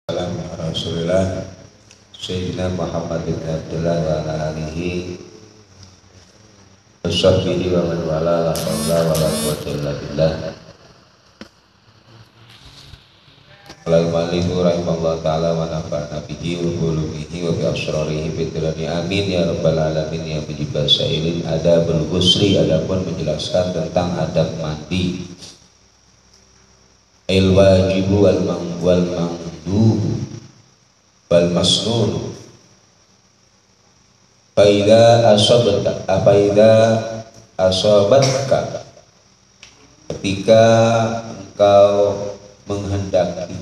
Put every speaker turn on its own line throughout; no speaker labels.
Rasulullah Sayyidina Muhammad bin Abdullah wa ala alihi washabbihi wa man wala la haula wa la quwwata illa billah. Al-Maliku rahimahullah ta'ala wa nafa'na bihi wa bulumihi wa bi asrarihi fitrani amin ya rabbal alamin ya bijibah sa'ilin. Adabul ghusli, adapun menjelaskan tentang adab mandi. Il wajibu wal mangdubu wal masnun. Faida asobatka ketika engkau menghendaki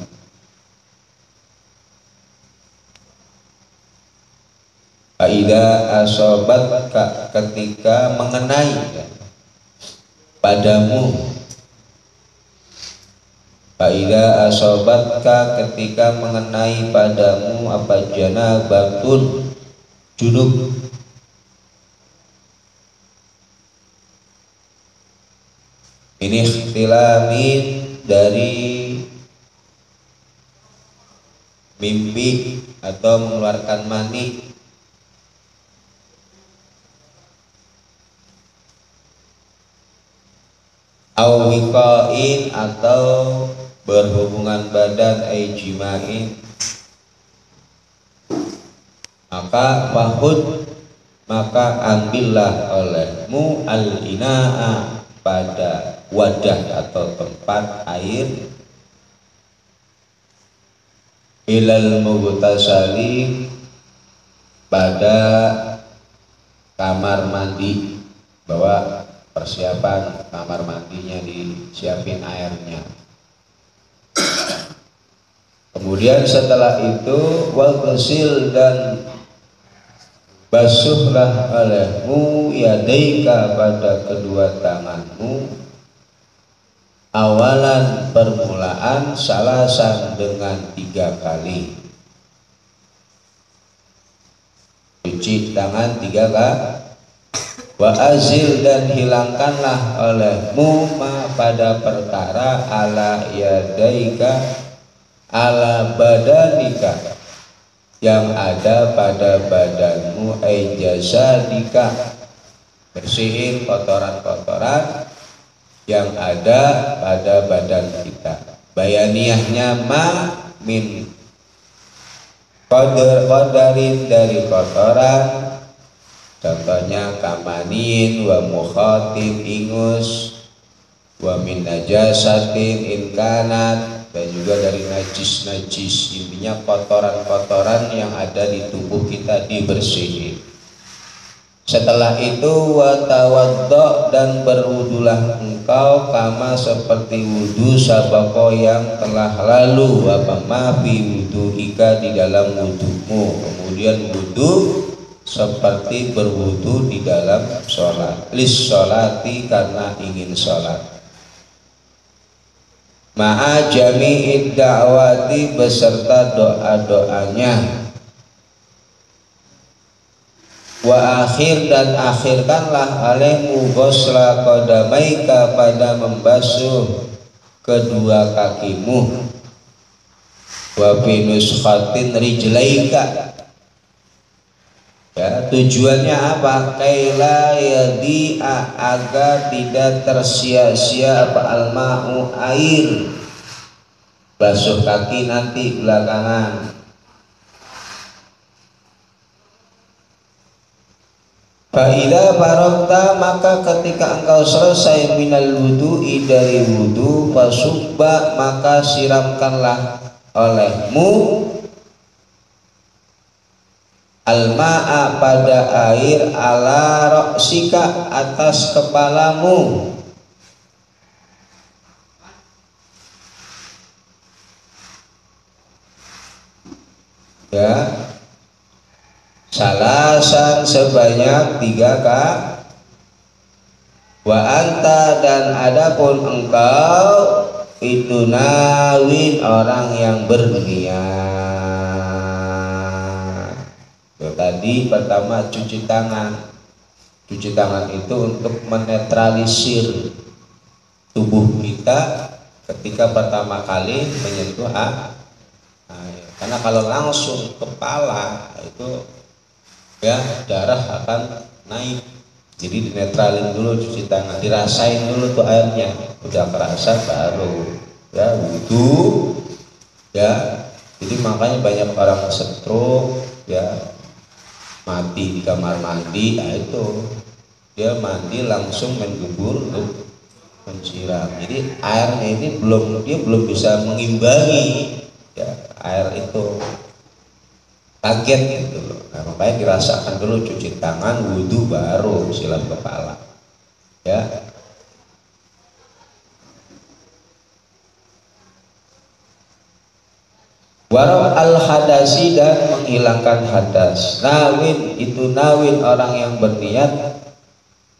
faida asobatka ketika mengenai padamu faida asobatka ketika mengenai padamu apa janabatun junub. Ini ikhtilamin dari mimpi atau mengeluarkan mani awiqain atau berhubungan badan jimain, maka ambillah olehmu al-ina'a pada wadah atau tempat air ilal mughtasali pada kamar mandi, bahwa persiapan kamar mandinya disiapin airnya. Kemudian setelah itu waghsil dan basuhlah olehmu yadaika pada kedua tanganmu awalan permulaan salasan dengan 3 kali. Cuci tangan 3 kali. Wa azil dan hilangkanlah olehmu ma pada perkara ala yadaika ala badanika yang ada pada badanmu jasadika, bersihin kotoran-kotoran yang ada pada badan kita. Bayaniyahnya ma min qadarin dari kotoran, contohnya kamanin wa mukhatin ingus wa min najasatin inkanat, dan juga dari najis-najis, intinya kotoran-kotoran yang ada di tubuh kita dibersihin. Setelah itu watawaddo dan berwudulah engkau kama seperti wudu sabako yang telah lalu apa mafi wudu ika di dalam wudumu. Kemudian wudu seperti berwudu di dalam sholat, lis sholati karena ingin sholat. Ma'a jami'id da'wati beserta doa-doanya. Wa akhir dan akhirkanlah alaimu ghusla qadamaika pada membasuh kedua kakimu. Wa binuskhatin rijlaika, ya, tujuannya apa? Kaila yadi'a agar tidak tersia-sia apa alma'u air. Basuh kaki nanti belakangan. Fa'idha faragta maka ketika engkau selesai minal wudu'i dari wudu fasubba maka siramkanlah olehmu al-ma'a pada air ala ra'sika atas kepalamu. Ya, salasan sebanyak 3 kali. Wa anta dan adapun engkau itu nawin orang yang berniat. Tadi pertama cuci tangan. Cuci tangan itu untuk menetralisir tubuh kita ketika pertama kali menyentuh air. Karena kalau langsung kepala itu ya darah akan naik. Jadi dinetralin dulu, cuci tangan, dirasain dulu tuh airnya, udah kerasa baru ya wudhu ya. Jadi makanya banyak orang stroke ya, mati di kamar mandi, nah itu dia mandi langsung menggembur untuk mensiram. Jadi airnya ini dia belum bisa mengimbangi ya air itu, kaget gitu loh. Nah, makanya dirasakan dulu, cuci tangan, wudhu, baru siram kepala ya. Warab al hadasi, dan menghilangkan hadas. Nawin, itu nawin orang yang berniat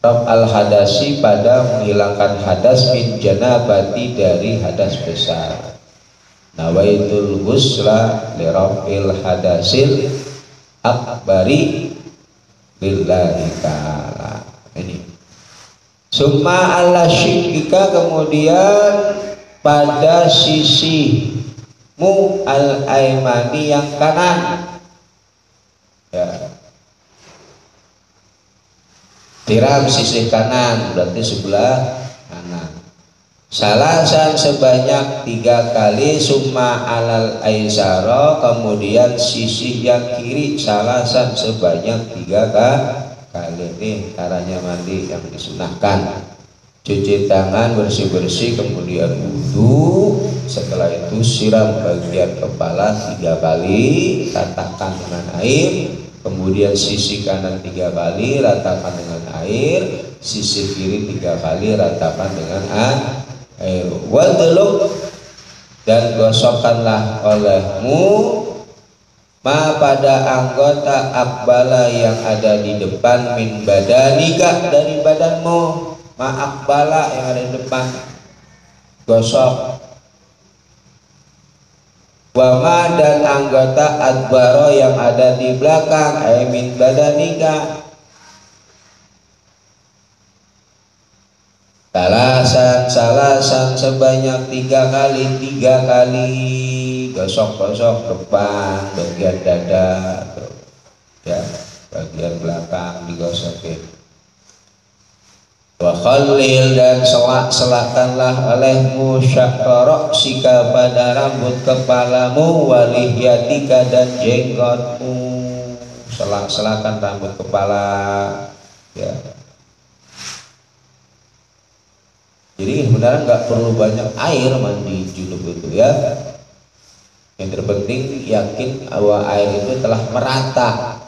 Rab al hadasi, pada menghilangkan hadas, min janabati, dari hadas besar. Nawaitul ghusla li raf'il hadasil akbari lillahi ta'ala. Ini summa ala syikika, kemudian pada sisimu al aimani, yang kanan ya. Tiram sisi kanan berarti sebelah kanan. Salasan, sebanyak 3 kali. Summa alal aisaro, kemudian sisi yang kiri salasan, sebanyak 3 kali. Ini caranya mandi yang disunahkan. Cuci tangan bersih-bersih, kemudian wudhu. Setelah itu siram bagian kepala 3 kali, ratakan dengan air. Kemudian sisi kanan 3 kali, ratakan dengan air. Sisi kiri 3 kali, ratakan dengan air. Wadluk, dan gosokkanlah olehmu ma, pada anggota akbala, yang ada di depan, min badanika, dari badanmu. Ma akbala, yang ada di depan, gosok. Wama, dan anggota adbaro, yang ada di belakang, min badanika. Salasan, sebanyak 3 kali, gosok-gosok depan, bagian dada ya, bagian belakang digosokin. Wa khallil, dan selak-selakanlah olehmu sya'ra sika, pada rambut kepalamu, walihyatika, dan jenggotmu. Selak-selakan rambut kepala ya. Jadi sebenarnya nggak perlu banyak air mandi junub itu ya. Yang terpenting yakin bahwa air itu telah merata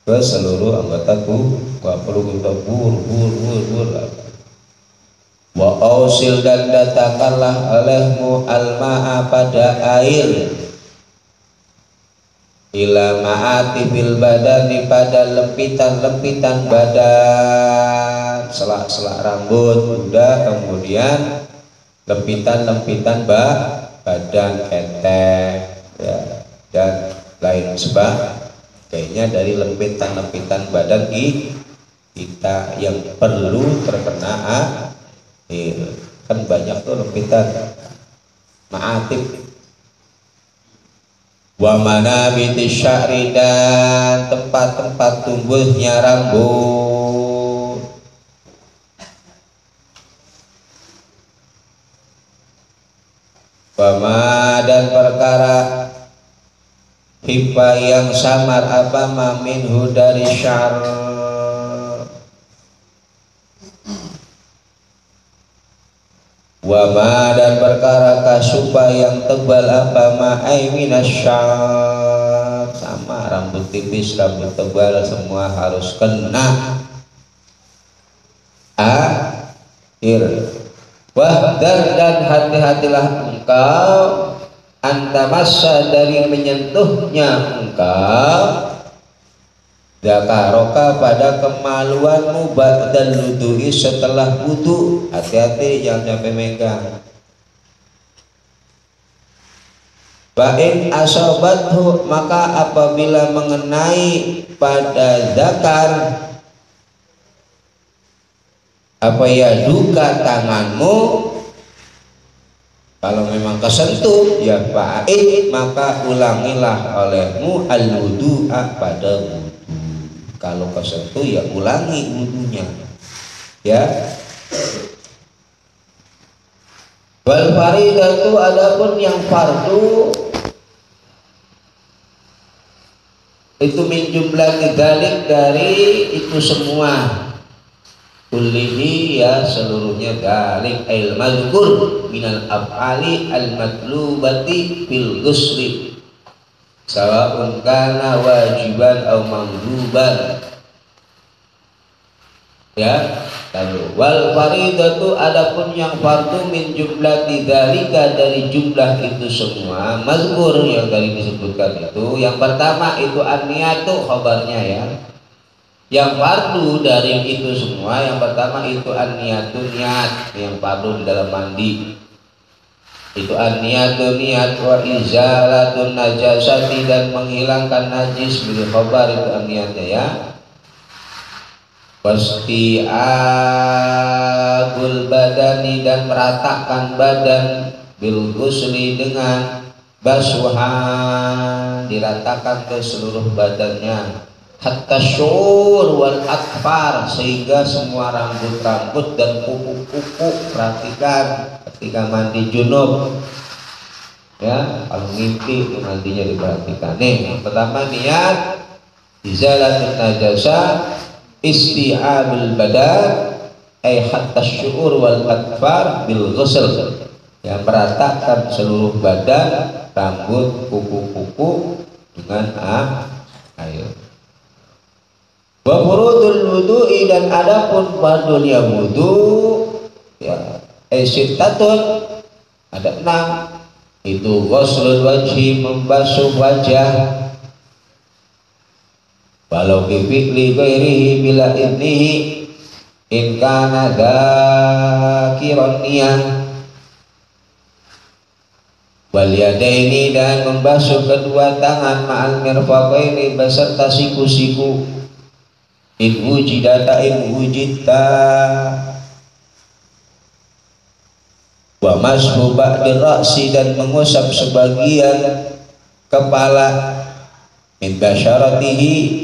ke seluruh anggota tubuh. Nggak perlu kita bur. Wa ausil, dan datangkanlah olehmu al-ma'a, pada air, ila ma'ati fil badani, pada lempitan-lempitan badan. Selak-selak rambut udah, kemudian lempitan-lempitan badan, ketek ya, dan lain sebagainya dari lempitan-lempitan badan kita yang perlu terkena air. Kan banyak tuh lempitan ma'atif. Wa manabiti sya'ri, dan tempat-tempat tumbuhnya rambut. Wama, dan perkara hibba, yang samar, apa minhu, dari syar. Wama, dan perkara kasupa, yang tebal, apa minas syar. Sama, rambut tipis, rambut tebal, semua harus kena air. Wahdar, dan hati-hatilah engkau, antamassa, dari menyentuhnya engkau, dakaroka, pada kemaluanmu, ba'dal wudu'i, setelah wudu. Hati-hati jangan sampai megang. Ba'in asobathu, maka apabila mengenai pada zakar, apa ya, duka tanganmu, Kalau memang kesentuh ya fa'id, maka ulangilah olehmu al-wudu'a pada wudu. Kalau kesentuh ya ulangi wudunya. Ya. Wal faridatu, adapun yang fardu itu min jumlah dzalik, dari itu semua, kullihi ya seluruhnya, dzalik al mazkur minal af'ali al matlubati fil ghusli sawa'un kana wajiban aw mandhuban. Ya, lalu wal faridatu, adapun yang fardu min jumlah dzalika, dari jumlah itu semua, mazkur yang tadi disebutkan itu. Yang pertama itu an-niyatu, khabarnya ya. Yang fardu dari itu semua, yang pertama itu an-niyatu, niat yang fardu di dalam mandi. Itu an-niyatu, niat, wa izalatun najasati, dan menghilangkan najis, bil khabar itu an-niyatnya ya. Wasti'abul badani, dan meratakan badan, bil ghusli, dengan basuhan, diratakan ke seluruh badannya, hatta syur wal akfar, sehingga semua rambut-rambut dan kuku-kuku. Perhatikan ketika mandi junub ya, kalau ngimpi itu mandinya diperhatikan. Nih, yang pertama niat izalatun najasah, isti'abul badan ay hatta syu'ur wal akfar bil ghusl, yang meratakan seluruh badan, rambut, kuku-kuku dengan air. Wa furudul wudu'i, dan adapun fardhunya wudu ya sittatun, ada 6. Itu ghuslul wajhi, membasuh wajah, walau bifi'li ghairihi bila idnihi in kana dzakiran niyah, wal yadaini, dan membasuh kedua tangan, ma'al mirfaqaini, beserta siku-siku, in wujidata, in wujidta, wa mashu ba'di ra'si, dan mengusap sebagian kepala, min basyaratihi,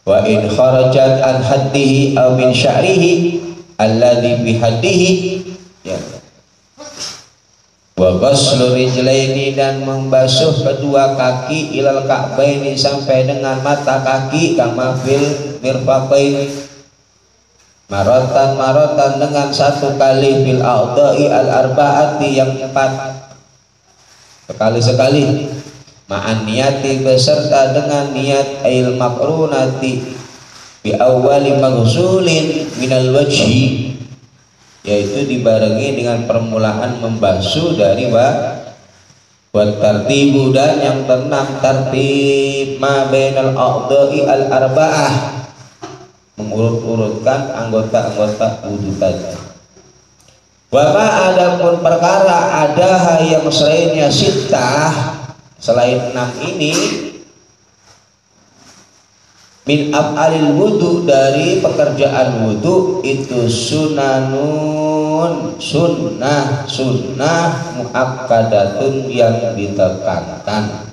wa in kharajat an haddihi aw min sya'rihi alladhi bihaddihi ya. Wa ghuslu rijlaini, dan membasuh kedua kaki, ilal ka'baini, sampai dengan mata kaki, kama fil mirfaqain, maratan dengan satu kali, fil a'dha'i al arba'ati, yang 4 sekali-sekali, ma'an niyati, beserta dengan niat, ail makrunati bi awwali maghsulin minal wajhi, yaitu dibarengi dengan permulaan membasuh dari tartibu, dan yang keenam tartib ma bainal a'dha'i al arba'ah, mengurut-urutkan anggota-anggota wudu tadi. Wa ma, adapun perkara ada yang selainnya sittah, selain 6 ini, min af'alil wudu, dari pekerjaan wudu, itu sunanun, sunnah muakkadatun, yang ditekankan.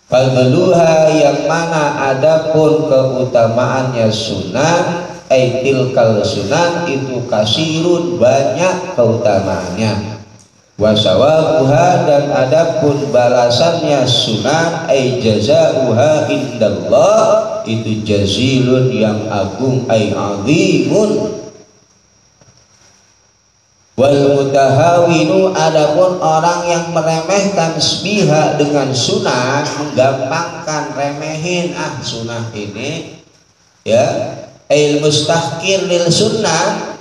Fadluha, yang mana adapun keutamaannya sunan, tilkal sunan, itu kasirun, banyak keutamaannya. Wasawabuha, dan adapun balasannya sunan, jazauha indallah, itu jazilun, yang agung, azimun. Wal mutahawinu, adapun orang yang meremehkan biha, dengan sunnah, menggampangkan, remehin sunnah ini ya, mustahqir lil sunnah,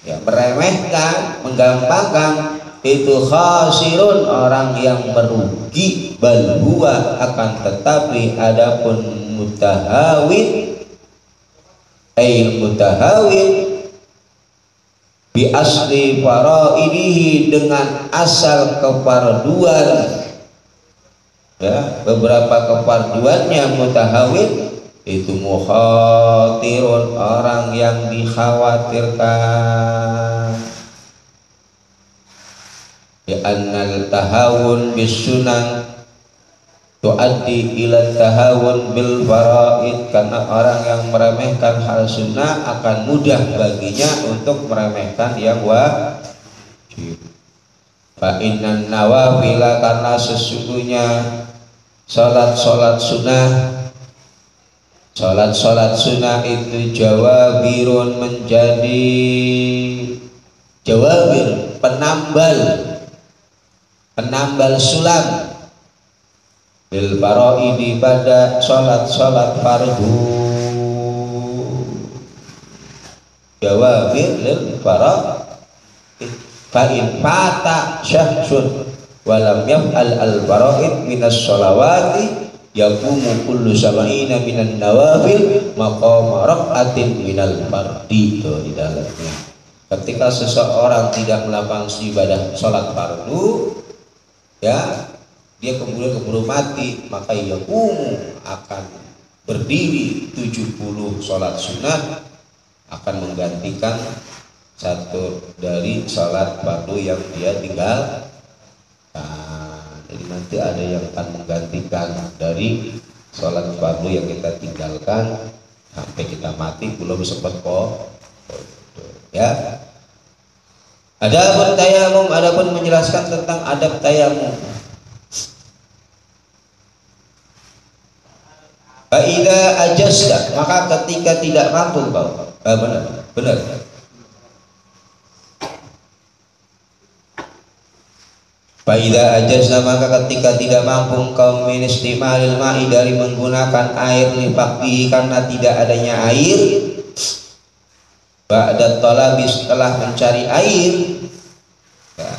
ya meremehkan, menggampangkan, itu khasirun, orang yang merugi. Bal huwa, akan tetapi adapun mutahawin, mutahawin bi asli faraidihi, dengan asal kefarduan ya, beberapa kefarduannya mutahawin, itu mukhatirun, orang yang dikhawatirkan. Ya annal tahawun bis sunan tuaddi ila tahawun bil faraid, karena orang yang meremehkan hal sunnah akan mudah baginya untuk meremehkan yang wajib. Fa innan nawafila, karena sesungguhnya salat sunnah itu jawabirun, menjadi jawabir, penambal sulam lil faraidi, pada salat fardu. Jawabir lil faraid, fa in fata syahsun walam yaf'al al faraid minas sholawati yaqumu kullu sab'ina minan nawafil maqama rak'atin minal fardi. Itu di dalamnya, ketika seseorang tidak melakukan ibadah sholat fardu, ya dia kemudian keburu mati, maka yaqumu akan berdiri 70 sholat sunnah, akan menggantikan satu dari sholat fardu yang dia tinggalkan. Jadi nanti ada yang akan menggantikan dari sholat fardu yang kita tinggalkan sampai kita mati belum sempat kok. Ya. Adapun tayamum, adapun menjelaskan tentang adab tayamum. Fa'idha ajazta, maka ketika tidak mampu kau, benar. Fa'idha ajazta, maka ketika tidak mampu kau min istimalil ma'i, dari menggunakan air lifaqi, karena tidak adanya air. Ba'da talabi, setelah mencari air, ya.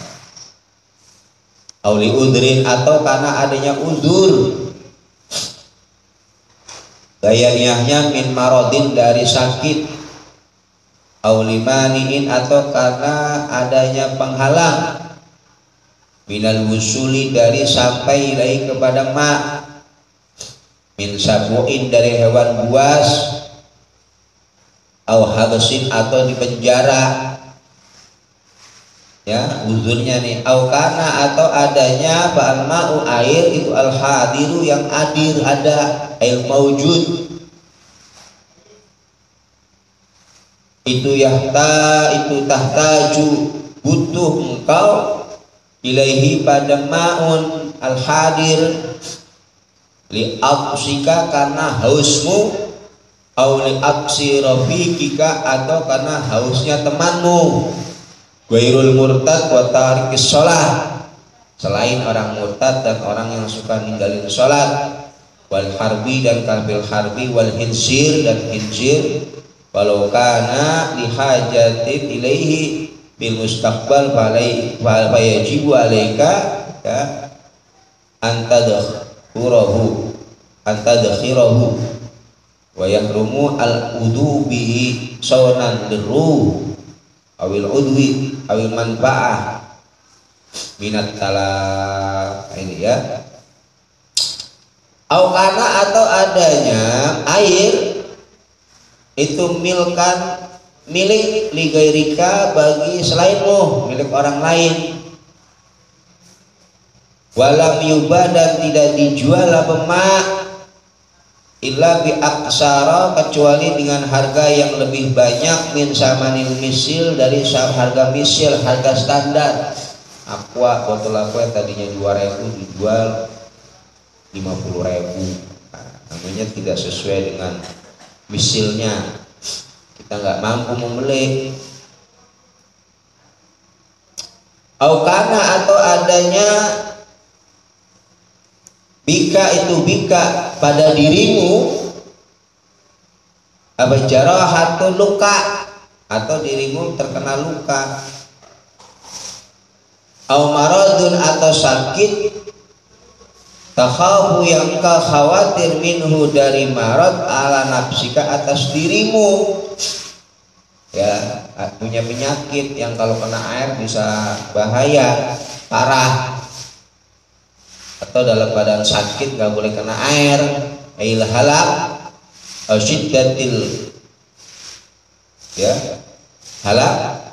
Auli udrin, atau karena adanya udur. Gayaniahnya min marodin, dari sakit. Auli maniin, atau karena adanya penghalang. Minal wusuli, dari sampai ilai kepada ma. Min sabuin, dari hewan buas. Au habasin, atau di penjara. Ya, uzurnya nih. Au kana, atau adanya ba'al ma'u, air itu al hadiru, yang hadir, ada, air maujud. Itu tahtaju, butuh engkau ilaihi, pada ma'un al hadir, li aqsika, karena hausmu. Au li aksi rafiqika, atau karena hausnya temanmu. Ghairul murtad wa tarikis sholat, selain orang murtad dan orang yang suka ninggalin sholat. Wal harbi, dan kafir harbi. Wal hinsir, dan hinsir. Walau kana lihajatin ilaihi bil mustaqbal fayajibu alaika, ya, antadkhirahu wa yahrumu al-udu bihi sawnan lirruh awil udwi awil manfa'ah minat talak. Ini ya, aukana, atau adanya air itu milik ligairika, bagi selainmu, milik orang lain. Walam yubah, dan tidak dijual apa ma' illa bi aksara, kecuali dengan harga yang lebih banyak, min samanil misil, dari harga misil, harga standar. Aqua, botol aqua tadinya 2.000 dijual 50.000. Namanya tidak sesuai dengan misilnya, kita nggak mampu membeli. Aukana, atau adanya bika, itu bika, pada dirimu, apa jarahatu, luka, atau dirimu terkena luka. Au maradun, atau sakit, takhafu, yang kau khawatir, minhu, dari marad, ala nafsika, atas dirimu. Ya, punya penyakit yang kalau kena air bisa bahaya, parah. Atau dalam badan sakit nggak boleh kena air, ail halak, syiddatil ya halak,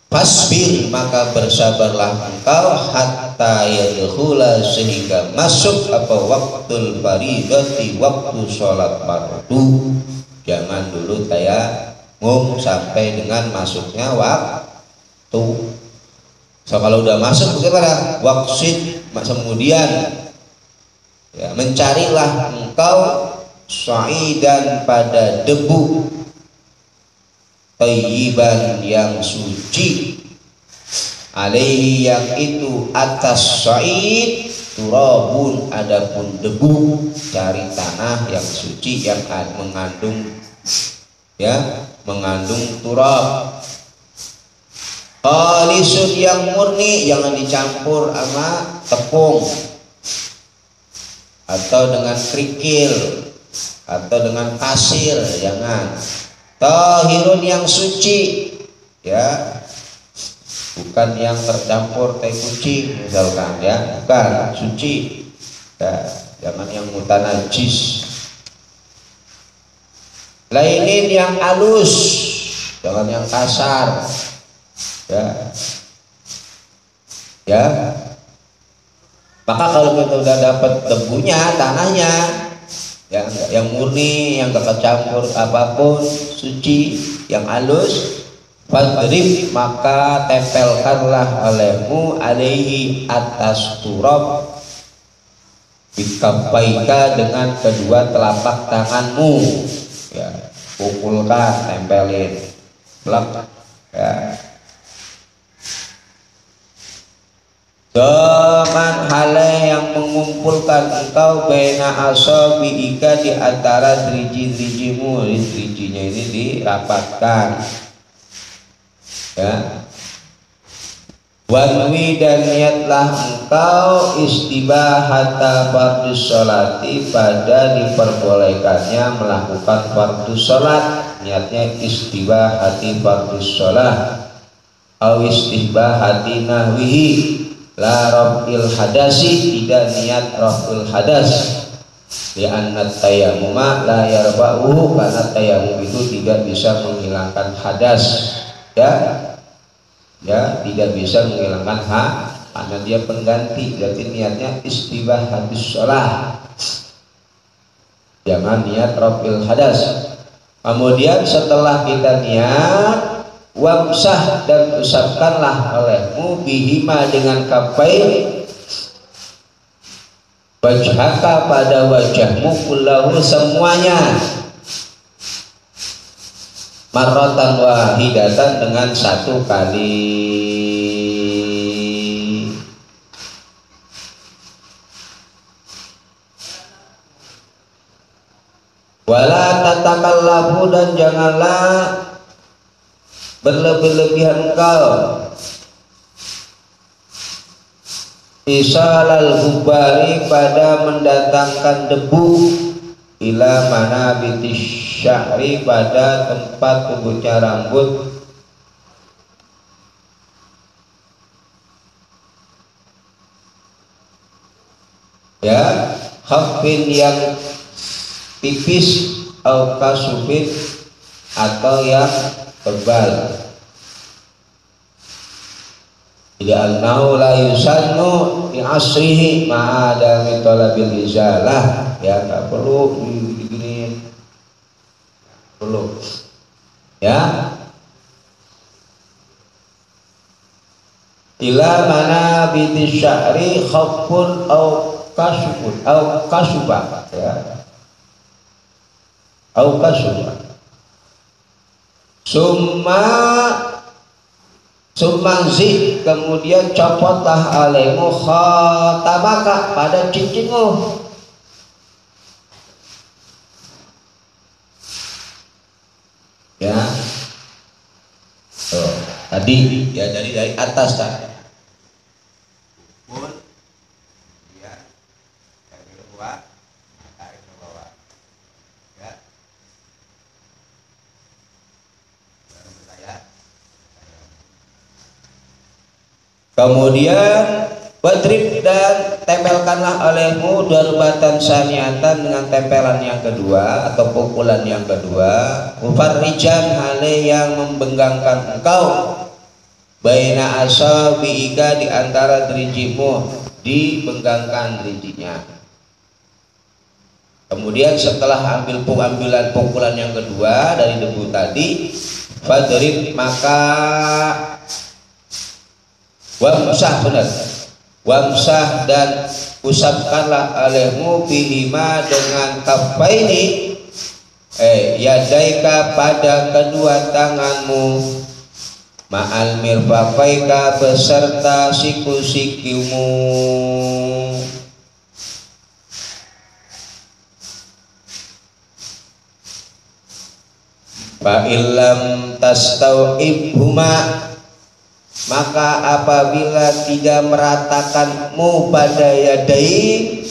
fasbir maka bersabarlah engkau hatta yadkhula sehingga masuk apa waktul faridati, waktu sholat fardu. Jangan dulu tayamum sampai dengan masuknya waktu. So kalau udah masuk bagaimana? Waqsid kemudian ya, mencarilah engkau sa'idan pada debu, thayyiban yang suci, alaihi yang itu atas sa'id turabun adapun debu. Cari tanah yang suci yang mengandung ya mengandung turab. Khalisun yang murni, jangan dicampur sama tepung atau dengan kerikil atau dengan pasir, jangan. Tahirun yang suci ya, bukan yang tercampur teh kucing misalkan ya, bukan, suci ya, jangan yang mutanajis. Lainin yang halus, jangan yang kasar ya. Maka kalau kita udah dapat debunya, tanahnya ya yang murni, yang gak kecampur apapun, suci, yang halus, fadrib maka tempelkanlah olehmu alaihi atas turab bikafaika dengan kedua telapak tanganmu ya, pukulkan, tempelin plak ya. Zaman hale yang mengumpulkan engkau baina asabiika di antara driji-drijimu. Drijinya ini dirapatkan ya. Wanwi dan niatlah engkau istibahata fardus sholati, pada diperbolehkannya melakukan fardus sholat. Niatnya istibahati fardus sholat aw istibahati nahwihi, la raf'il hadasi, tidak niat raf'il hadas. Di annat tayammuma la yarba'uhu, karena tayamum itu tidak bisa menghilangkan hadas ya, tidak bisa menghilangkan karena dia pengganti. Jadi niatnya istibah habis sholat, jangan niat raf'il hadas. Kemudian setelah kita niat, wamsah dan usapkanlah olehmu bihima dengan kafain wajhaka pada wajahmu kullahu semuanya, marratan wahidatan dengan satu kali. Wala tatakallafu, dan janganlah berlebih-lebihan engkau isalal hubari, pada mendatangkan debu, ila mana bitis sya'ri, pada tempat tumbuhnya rambut, ya, khafin yang tipis, au kasufin atau yang tebal. Tidak annahu la yusannu fi asrihi ma'adami talabil izalah, ya nggak perlu begini, perlu ya. Ila mana bitis sya'ri khafun au kasufun au kasuba ya, au kasuba. Sumangzi, kemudian copotlah alaimu khatamaka, pada cincinmu ya. Tadi ya dari atas kan pun ya, dari bawah tarik ke bawah ya. Kemudian Wadrib dan tempelkanlah olehmu darbatan saniatan dengan tempelan yang kedua atau pukulan yang kedua. Mufarrijan hale yang membenggangkan engkau. Baina asabiika di antara derijimu, dibenggangkan derijinya. Kemudian setelah ambilan pukulan yang kedua dari debu tadi, fadrib maka wamsah benar. Wamsah dan usapkanlah olehmu bihima dengan kafaini yadaika pada kedua tanganmu ma'al mirfaqaika beserta siku-sikumu. Fa illam tastau'ibhuma maka apabila tidak meratakanmu pada yadai,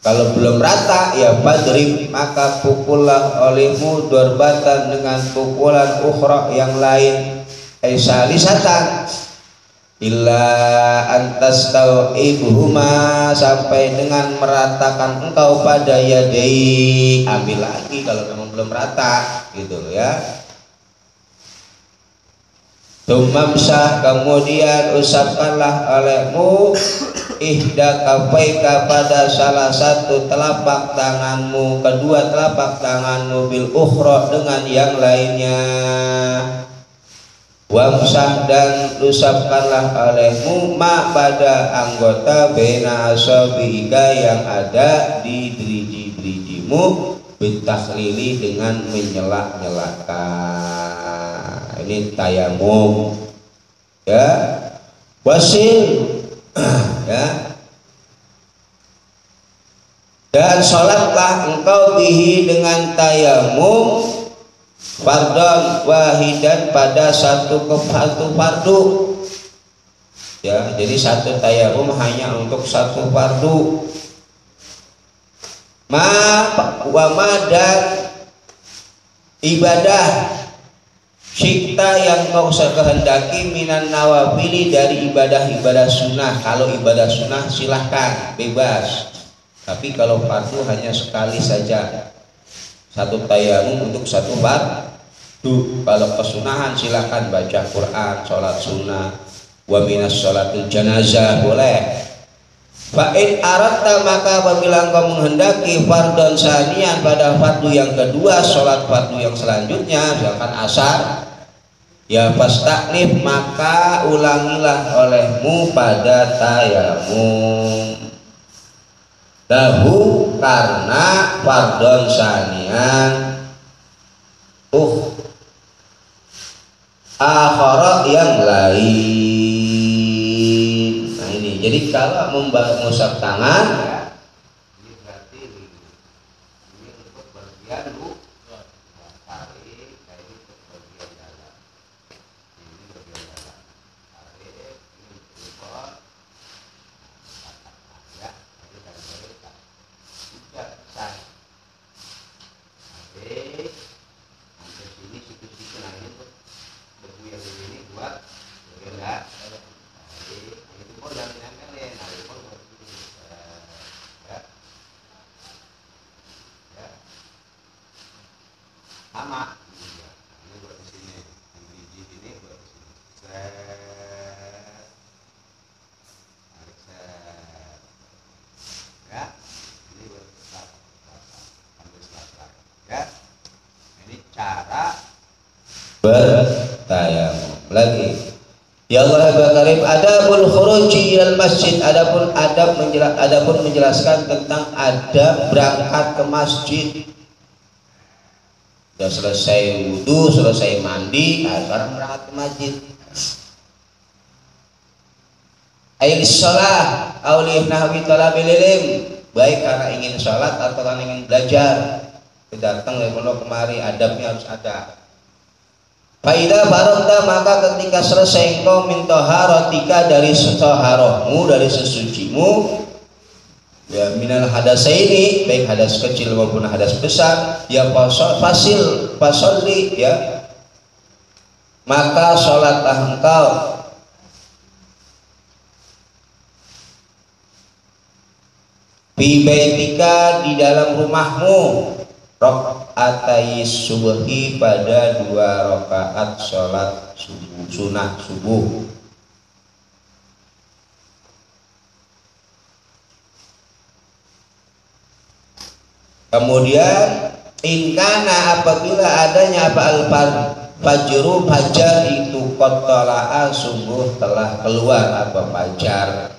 kalau belum rata ya fadrib maka pukullah olehmu darbatan dengan pukulan ukhra yang lain salisatan illa antastau'ibhuma sampai dengan meratakan engkau pada yadai. Ambil lagi kalau memang belum rata gitu ya. Tumamsah kemudian usapkanlah olehmu ihda kafaika pada salah satu telapak tanganmu, kedua telapak tanganmu bil ukhra dengan yang lainnya. Wamsah dan usapkanlah olehmu ma pada anggota bena asabiika yang ada di driji-drijimu bitahlili dengan menyelak-nyelakkan. Ini tayamum ya, wasil ya, dan sholatlah engkau bihi dengan tayamum fardon wahidan pada satu fardu ya. Jadi satu tayamum hanya untuk satu fardu. Wa dan ibadah Syikta yang kau kehendaki minan nawafili dari ibadah-ibadah sunnah. Kalau ibadah sunnah silahkan bebas, tapi kalau fardu hanya sekali saja, satu tayamum untuk satu fardu. Kalau kesunahan silahkan baca Quran, sholat sunnah, wa minas sholatil janazah boleh. Fa'in aratta maka apabila engkau menghendaki fardon sanian pada fardu yang kedua, sholat fardu yang selanjutnya misalkan asar ya fastaknif maka ulangilah olehmu pada tayamum lahu karena fardon sanian akhara yang lain. Jadi kalau mengusap tangan ya, ini berarti ini untuk bagian tarik, ini untuk bagian dalam. Ini bagian dalam. Tarik, ini untuk ya, ini dari mereka. Tidak besar. Tarik, sampai sini siku-siku nah ini untuk debu yang ini buat bagian dalam. Sama ini buat di sini, yang biji ini buat di sini. Tarik ya, ini buat ambil selatan ya. Ini cara bertayamum. Lagi ya Allah Karim, adabul khuruji ilal masjid, adapun menjelaskan tentang adab berangkat ke masjid. Sudah selesai wudhu, selesai mandi, nah sekarang berangkat ke masjid. Ailis sholat, aulih nahwi talabil ilm, baik karena ingin sholat atau karena ingin belajar. Datang dari pondok kemari, adabnya harus ada. Faidah barokta maka ketika selesai engkau min taharatika dari taharahmu, dari sesucimu ya minal hadasaini, baik hadas kecil maupun hadas besar ya fasolli ya, maka sholatlah engkau Fi baitika di dalam rumahmu, rakaatai subhi pada 2 rakaat sholat subuh, sunah subuh. Kemudian inkana apabila adanya apa fajru fajar itu qatala'a subuh telah keluar apa fajar,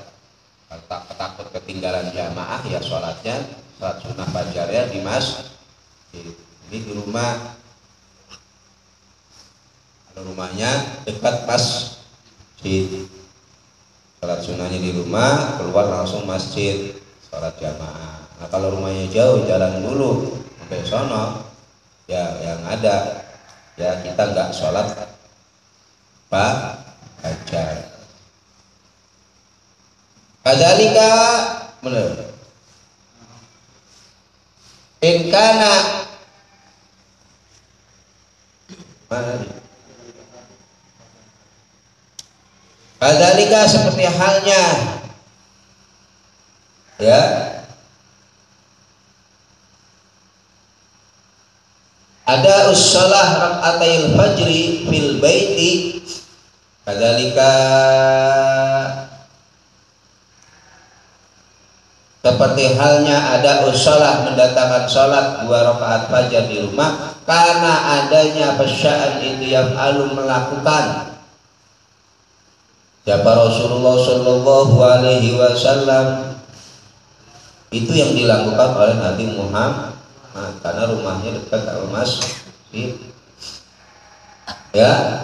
takut ketinggalan jamaah ya sholatnya sholat sunnah fajarnya di masjid. Ini di rumah, kalau rumahnya dekat masjid, sholat sunnahnya di rumah, keluar langsung masjid sholat jamaah. Nah kalau rumahnya jauh, jalan dulu sampai sono, ya yang ada ya kita nggak sholat fajar. Kadzalika benar. In kana mana nih? Kadzalika seperti halnya ya ada ussalah rak'atail fajri fil baiti, kadzalika seperti halnya ada ussalah mendatangkan sholat 2 rakaat fajar di rumah karena adanya pesya'an itu yang melakukan siapa Rasulullah Shallallahu Alaihi Wasallam, itu yang dilakukan oleh Nabi Muhammad karena rumahnya dekat dengan masjid ya.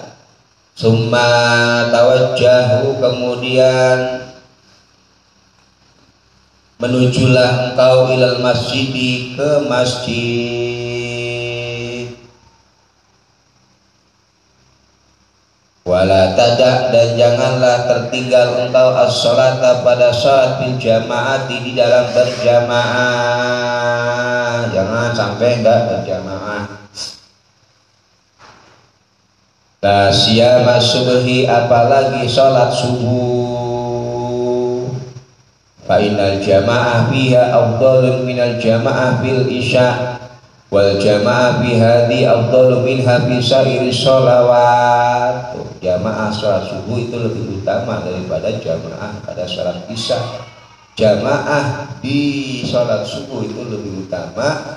Summa tawajjahu, kemudian menujulah engkau ilal masjidi, ke masjid. Wala tadak, dan janganlah tertinggal engkau as-sholata pada sholat bil jamaati, di dalam berjamaah, jangan sampai enggak berjamaah. La siyama subhi, apalagi sholat subuh. Fa innal jamaah fiha afdalun minal jamaah bil isya, wal jamaah fi hadhi afdalu minha fi sairi sholawat. Jamaah sholat subuh itu lebih utama daripada jamaah pada sholat isya. Jamaah di sholat subuh itu lebih utama,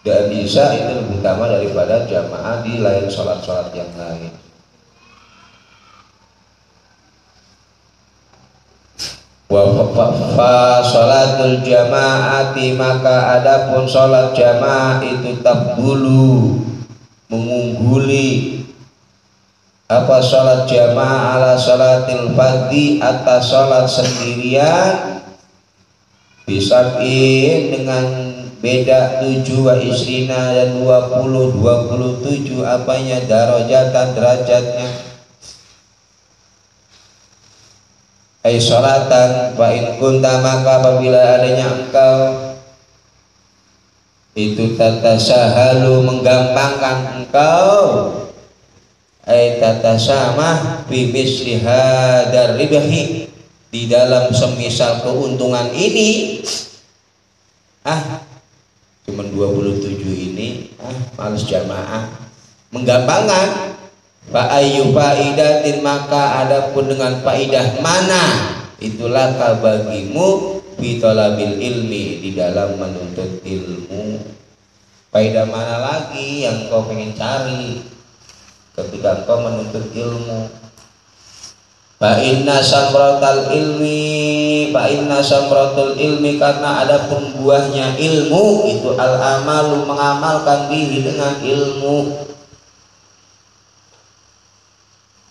dan isya itu lebih utama daripada jamaah di lain sholat-sholat yang lain. Wa sholatul jamaati, maka adapun sholat jamaah itu tabdulu, mengungguli apa sholat jamaah ala sholatil fardhi, atas sholat sendirian, bisab'in dengan beda 7 wa isrina dan 27 apanya darajatan derajatnya. Ai sholatan fa in kunta, maka apabila adanya engkau itu tatasahalu, menggampangkan engkau, ai tatasamah bi misli hadar ribhi, di dalam semisal keuntungan ini, cuman 27 ini, males jamaah, menggampangkan. Fa ayyu faidatin, maka adapun dengan faidah mana, itulah bagimu fi talabil ilmi, di dalam menuntut ilmu. Faidah mana lagi yang kau pengen cari ketika kau menuntut ilmu? Fa inna samratal ilmi, fa inna samratul ilmi, karena adapun buahnya ilmu itu al amalu, mengamalkan diri dengan ilmu.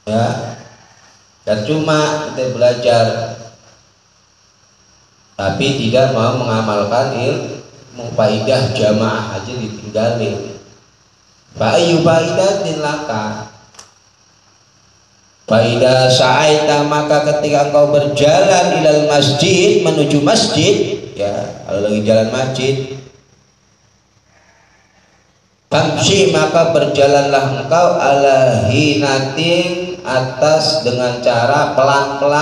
Ya, dan cuma kita belajar tapi tidak mau mengamalkan ilmu, faidah jamaah aja ditinggalin. Fa ayyu faidatin laka, faidah sa'aita, maka ketika engkau berjalan ilal masjid, menuju masjid, ya kalau lagi jalan masjid, tamshi, maka berjalanlah engkau ala hinatin, atas dengan cara pelan-pelan.